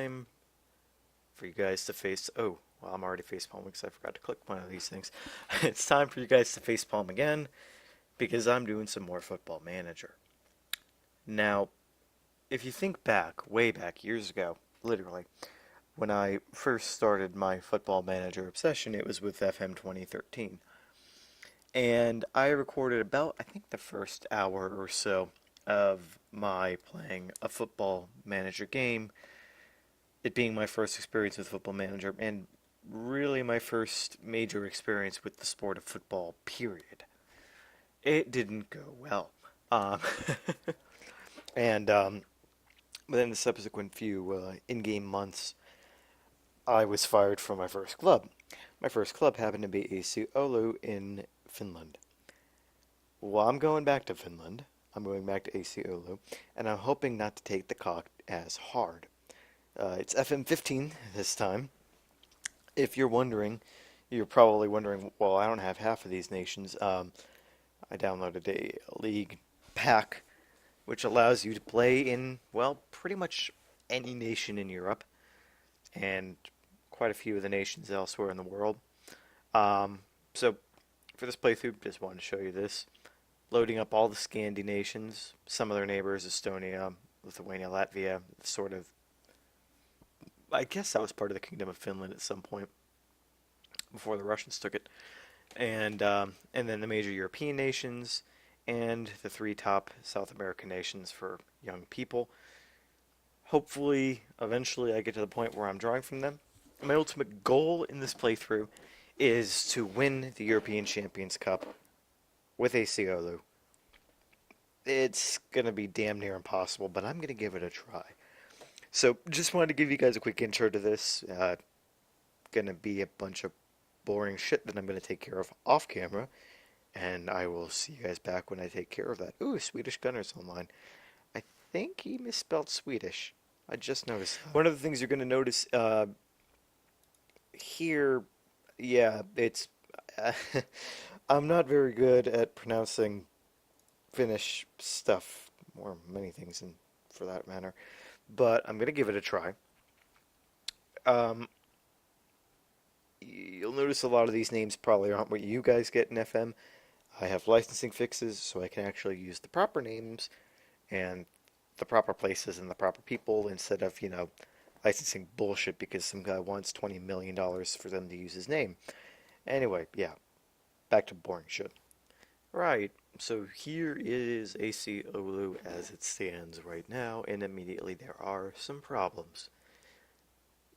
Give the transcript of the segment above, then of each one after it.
time for you guys to face. Oh, well, I'm already facepalming because I forgot to click one of these things. It's time for you guys to facepalm again because I'm doing some more Football Manager. Now, if you think back, way back years ago, literally, when I first started my Football Manager obsession, it was with FM 2013. And I recorded about, I think, the first hour or so of my playing a Football Manager game, it being my first experience with Football Manager, and really my first major experience with the sport of football, period. It didn't go well. Um, and within the subsequent few in-game months, I was fired from my first club. My first club happened to be AC Oulu in Finland. Well, I'm going back to Finland. I'm going back to AC Oulu, and I'm hoping not to take the cock as hard. It's FM 15 this time. If you're wondering, you're probably wondering, well, I don't have half of these nations. I downloaded a league pack which allows you to play in, well, pretty much any nation in Europe and quite a few of the nations elsewhere in the world. So for this playthrough, just wanted to show you this. Loading up all the Scandi nations, some of their neighbors, Estonia, Lithuania, Latvia, sort of. I guess that was part of the Kingdom of Finland at some point before the Russians took it, and then the major European nations and the three top South American nations for young people. Hopefully, eventually, I get to the point where I'm drawing from them. My ultimate goal in this playthrough is to win the European Champions Cup with AC Oulu. It's gonna be damn near impossible, but I'm gonna give it a try. So, just wanted to give you guys a quick intro to this. Gonna be a bunch of boring shit that I'm gonna take care of off camera, and I will see you guys back when I take care of that. Ooh, Swedish Gunner's online. I think he misspelled Swedish. I just noticed that. One of the things you're gonna notice here, yeah, it's. I'm not very good at pronouncing Finnish stuff, or many things for that matter, but I'm gonna give it a try. Um, you'll notice a lot of these names probably aren't what you guys get in FM. I have licensing fixes, so I can actually use the proper names and the proper places and the proper people instead of, licensing bullshit because some guy wants $20 million for them to use his name. Anyway, yeah, back to boring shit. Right, so here is AC Oulu as it stands right now, and immediately there are some problems.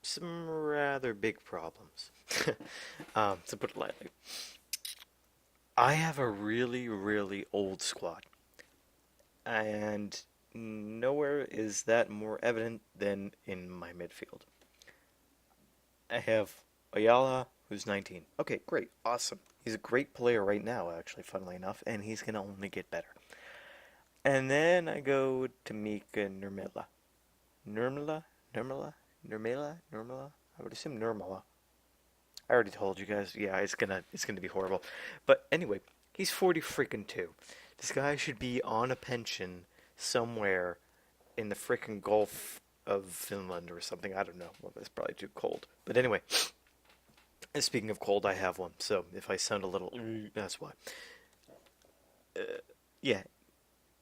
Some rather big problems, to put it lightly. I have a really, really old squad, and nowhere is that more evident than in my midfield. I have Ayala, who's 19. Okay, great, awesome. He's a great player right now, actually, funnily enough, and he's going to only get better. And then I go to Mika Nurmela. Nurmela? Nurmela? Nurmela? Nurmela? I would assume Nurmela. I already told you guys, yeah, it's gonna be horrible. But anyway, he's 40 freaking 2. This guy should be on a pension somewhere in the freaking Gulf of Finland or something. I don't know. Well, that's probably too cold. But anyway, speaking of cold, I have one. So if I sound a little, that's why. Yeah,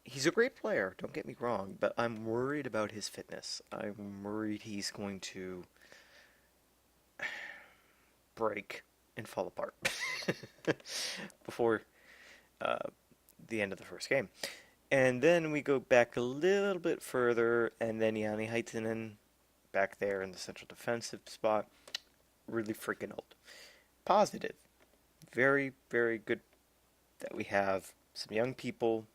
he's a great player. Don't get me wrong, but I'm worried about his fitness. I'm worried he's going to break and fall apart before uh, the end of the first game. And then we go back a little bit further, and then Yanni Heitinen back there in the central defensive spot. Really freaking old. Positive. Very, very good that we have some young people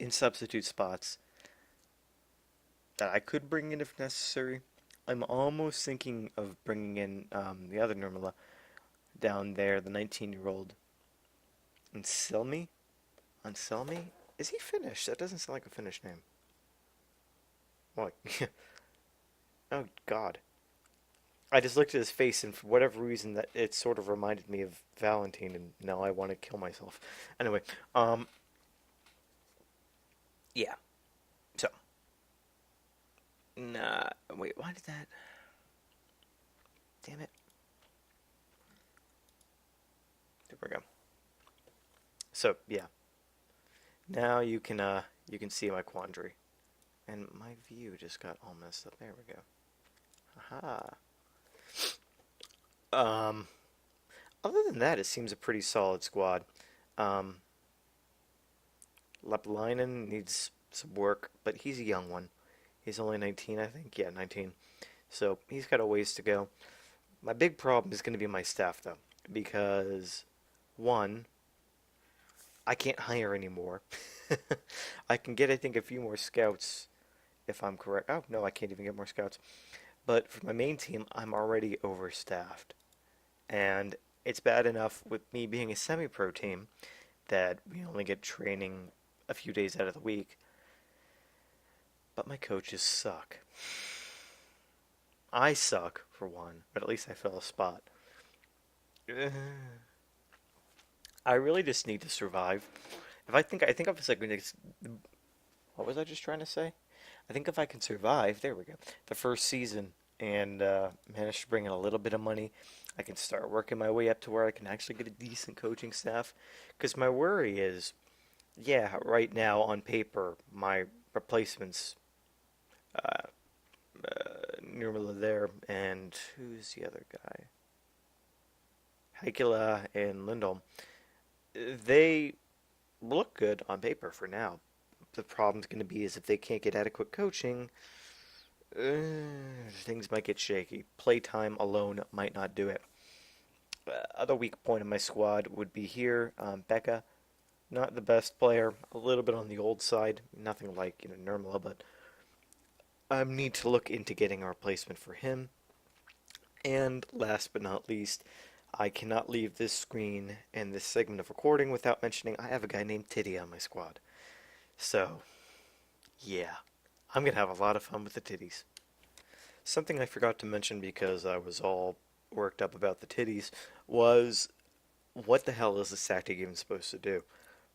in substitute spots that I could bring in if necessary. I'm almost thinking of bringing in the other Nurmela down there, the 19-year-old Anselmi. Anselmi? Is he Finnish? That doesn't sound like a Finnish name. What? Oh, God. I just looked at his face, and for whatever reason, that it sort of reminded me of Valentine, and now I want to kill myself. Anyway, yeah. So, Nah, wait, why did that? Damn it. There we go. So, yeah. Now you can see my quandary. And my view just got all messed up. There we go. Aha. Um, Other than that, it seems a pretty solid squad. Um, Leppalainen needs some work, but he's a young one. He's only 19, I think. Yeah, 19. So he's got a ways to go. My big problem is going to be my staff, though, because one, I can't hire anymore. I can get, I think, a few more scouts if I'm correct. Oh, no, I can't even get more scouts. But for my main team, I'm already overstaffed. And it's bad enough with me being a semi pro team that we only get training a few days out of the week. But my coaches suck. I suck, for one, but at least I fill a spot. I really just need to survive. If I think I was like, what was I just trying to say? I think if I can survive, there we go, the first season and manage to bring in a little bit of money, I can start working my way up to where I can actually get a decent coaching staff. Because my worry is, yeah, right now on paper, my replacements, uh, Nirmala there, and who's the other guy? Haikila and Lindholm. They look good on paper for now. The problem's going to be is if they can't get adequate coaching, things might get shaky. Playtime alone might not do it. Other weak point in my squad would be here. Becca, not the best player, a little bit on the old side. Nothing like Nirmala, but I need to look into getting a replacement for him. And last but not least, I cannot leave this screen and this segment of recording without mentioning I have a guy named Titty on my squad. So, yeah, I'm going to have a lot of fun with the titties. Something I forgot to mention because I was all worked up about the titties was what the hell is this tactic even supposed to do?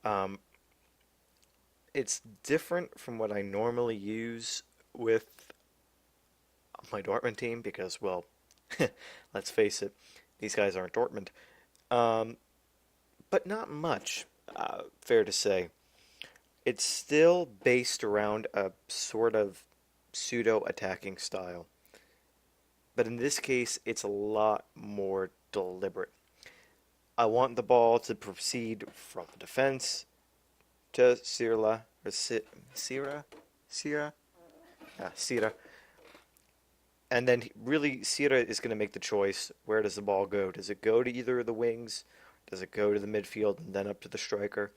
Um, it's different from what I normally use with my Dortmund team because, well, let's face it, these guys aren't Dortmund. Um, but not much, fair to say. It's still based around a sort of pseudo attacking style. But in this case, it's a lot more deliberate. I want the ball to proceed from the defense to Sirla, or Sira? Sira? Yeah, Sira. And then really, Sira is going to make the choice. Where does the ball go? Does it go to either of the wings? Does it go to the midfield and then up to the striker?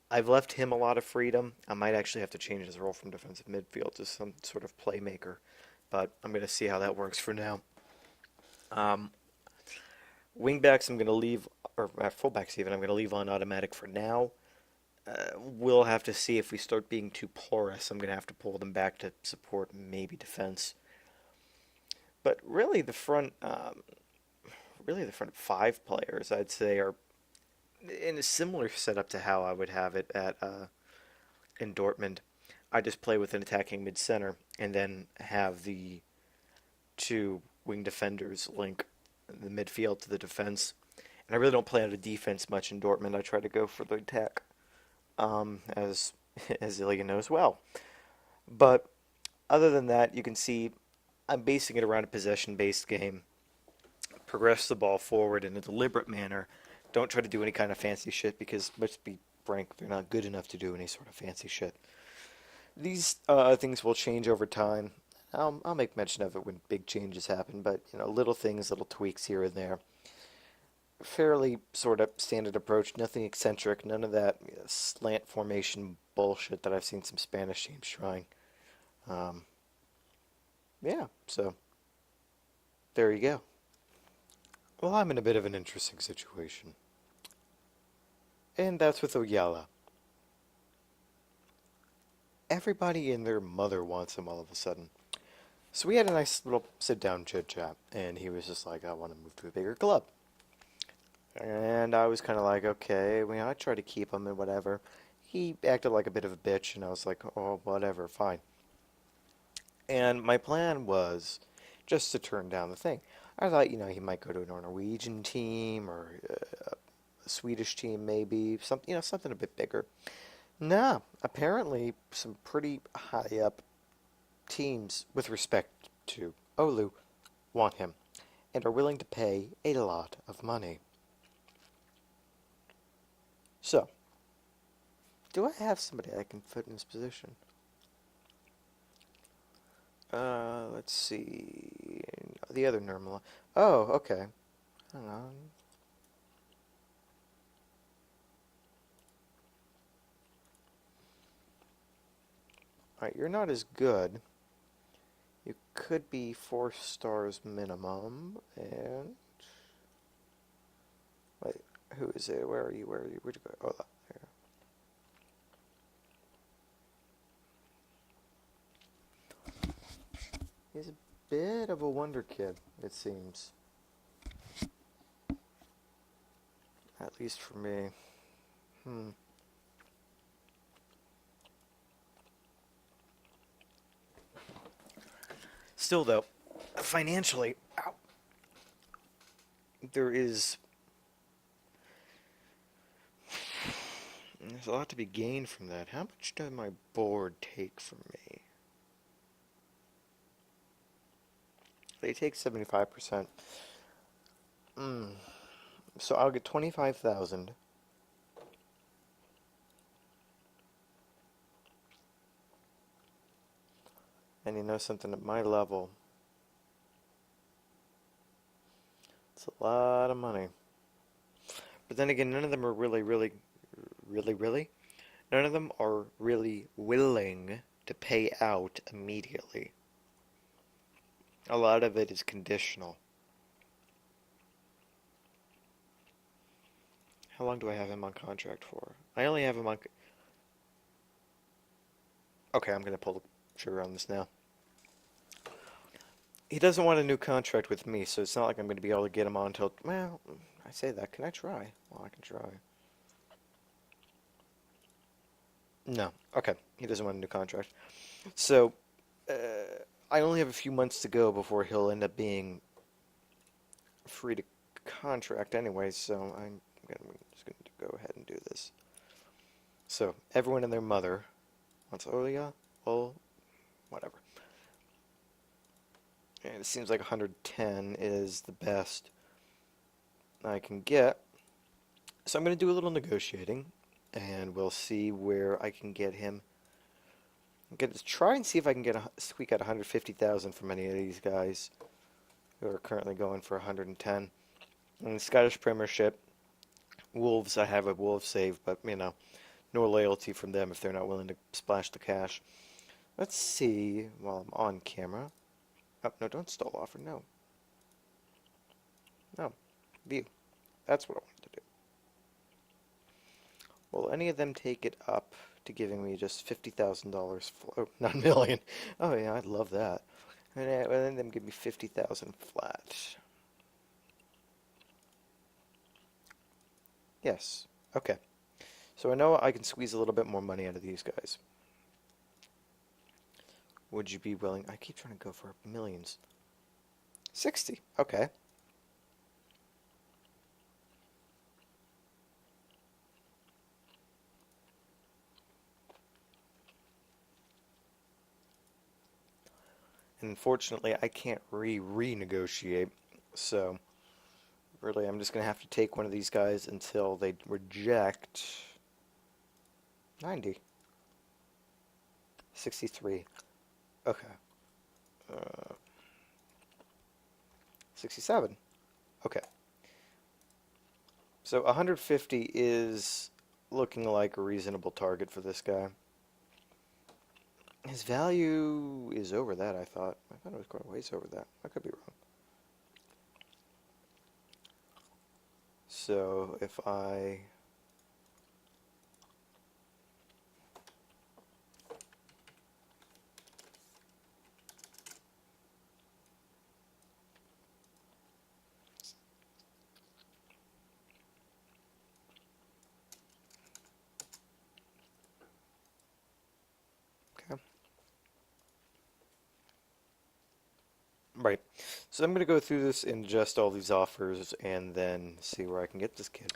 I've left him a lot of freedom. I might actually have to change his role from defensive midfield to some sort of playmaker, but I'm going to see how that works for now. Um, Wingbacks, I'm going to leave, or fullbacks even, I'm going to leave on automatic for now. We'll have to see if we start being too porous. I'm going to have to pull them back to support maybe defense. But really the front five players, I'd say, are in a similar setup to how I would have it at in Dortmund. I just play with an attacking mid center and then have the two wing defenders link the midfield to the defense. And I really don't play out of defense much in Dortmund. I try to go for the attack, as as Ilya knows well. But other than that, you can see I'm basing it around a possession-based game. Progress the ball forward in a deliberate manner. Don't try to do any kind of fancy shit because, let's be frank, they're not good enough to do any sort of fancy shit. These things will change over time. I'll make mention of it when big changes happen, but little things, little tweaks here and there. Fairly sort of standard approach, nothing eccentric, none of that slant formation bullshit that I've seen some Spanish teams trying. Um, yeah, so there you go. Well, I'm in a bit of an interesting situation. And that's with Oyala. Everybody and their mother wants him all of a sudden. So we had a nice little sit down chit chat, and he was just like, I want to move to a bigger club. And I was kind of like, okay, I try to keep him and whatever. He acted like a bit of a bitch, and I was like, oh, whatever, fine. And my plan was just to turn down the thing. I thought, he might go to a Norwegian team or a Swedish team, maybe something a bit bigger. Nah, apparently some pretty high up teams, with respect to Oulu, want him and are willing to pay a lot of money. So, do I have somebody I can put in this position? Let's see. The other Nirmala. Oh, okay. Hang on. Alright, you're not as good. You could be 4 stars minimum, and... Wait, who is it? Where are you? Where'd you go? Oh, there. He's a bit of a wonder kid, it seems. At least for me. Still, though, financially, ow, there's a lot to be gained from that. How much does my board take from me? They take 75%. So I'll get 25,000. And you know something, at my level, it's a lot of money. But then again, none of them are really, none of them are really willing to pay out immediately. A lot of it is conditional. How long do I have him on contract for? I only have him on... Okay, I'm going to pull the trigger on this now. He doesn't want a new contract with me, so it's not like I'm going to be able to get him on until... Well, I say that. Can I try? Well, I can try. No. Okay. He doesn't want a new contract. So, I only have a few months to go before he'll end up being free to contract anyway, so I'm just going to go ahead and do this. So, everyone and their mother wants Olia. Well, whatever. And it seems like 110 is the best I can get. So I'm going to do a little negotiating, and we'll see where I can get him. I'm going to try and see if I can squeak out 150,000 from any of these guys who are currently going for 110. In the Scottish Premiership, Wolves, I have a Wolves save, but, no loyalty from them if they're not willing to splash the cash. Let's see while I'm on camera. Oh, no, don't stall offer, no. No, view. That's what I wanted to do. Will any of them take it up to giving me just $50,000? Oh, not a million. Oh, yeah, I'd love that. And then them give me 50,000 flat. Yes. Okay. So I know I can squeeze a little bit more money out of these guys. Would you be willing? I keep trying to go for millions. 60. Okay. And unfortunately, I can't renegotiate. So, really, I'm just going to have to take one of these guys until they reject 90. 63. Okay. 67. Okay. So 150 is looking like a reasonable target for this guy. His value is over that, I thought. I thought it was quite a ways over that. I could be wrong. So if I... Okay. Right. So I'm going to go through this, ingest all these offers, and then see where I can get this kid.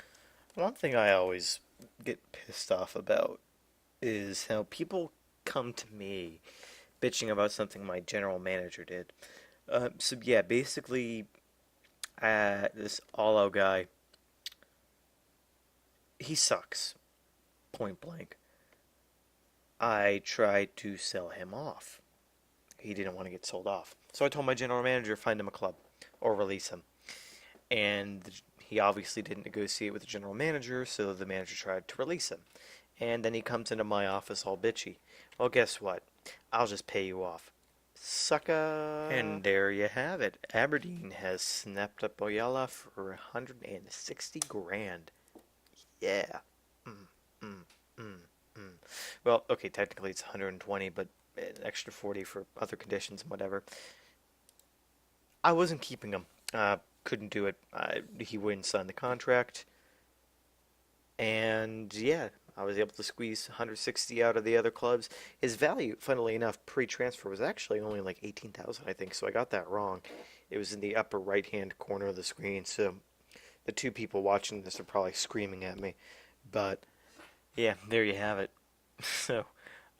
One thing I always get pissed off about is how people come to me bitching about something my general manager did. So yeah, basically, this all-out guy, he sucks, point blank. I tried to sell him off. He didn't want to get sold off. So I told my general manager find him a club or release him. And he obviously didn't negotiate with the general manager, so the manager tried to release him. And then he comes into my office all bitchy. Well, guess what? I'll just pay you off. Sucker. And there you have it. Aberdeen has snapped up Oyala for 160 grand. Yeah. Mm, mm, mm, mm. Well, okay, technically it's 120, but an extra 40 for other conditions and whatever. I wasn't keeping him. Couldn't do it. He wouldn't sign the contract. And yeah, I was able to squeeze 160 out of the other clubs. His value, funnily enough, pre-transfer was actually only like 18,000, I think. So I got that wrong. It was in the upper right-hand corner of the screen. So the two people watching this are probably screaming at me. But yeah, there you have it. So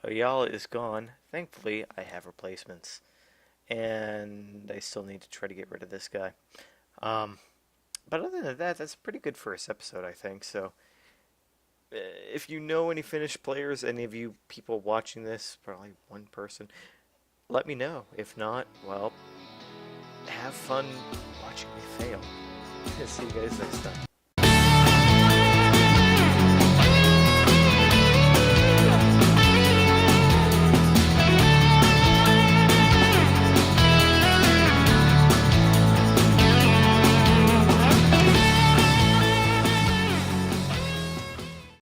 Ayala is gone. Thankfully, I have replacements. And I still need to try to get rid of this guy. Um, but other than that, that's a pretty good first episode, I think. So if you know any Finnish players, any of you people watching this, probably one person, let me know. If not, well, have fun watching me fail. See you guys next time.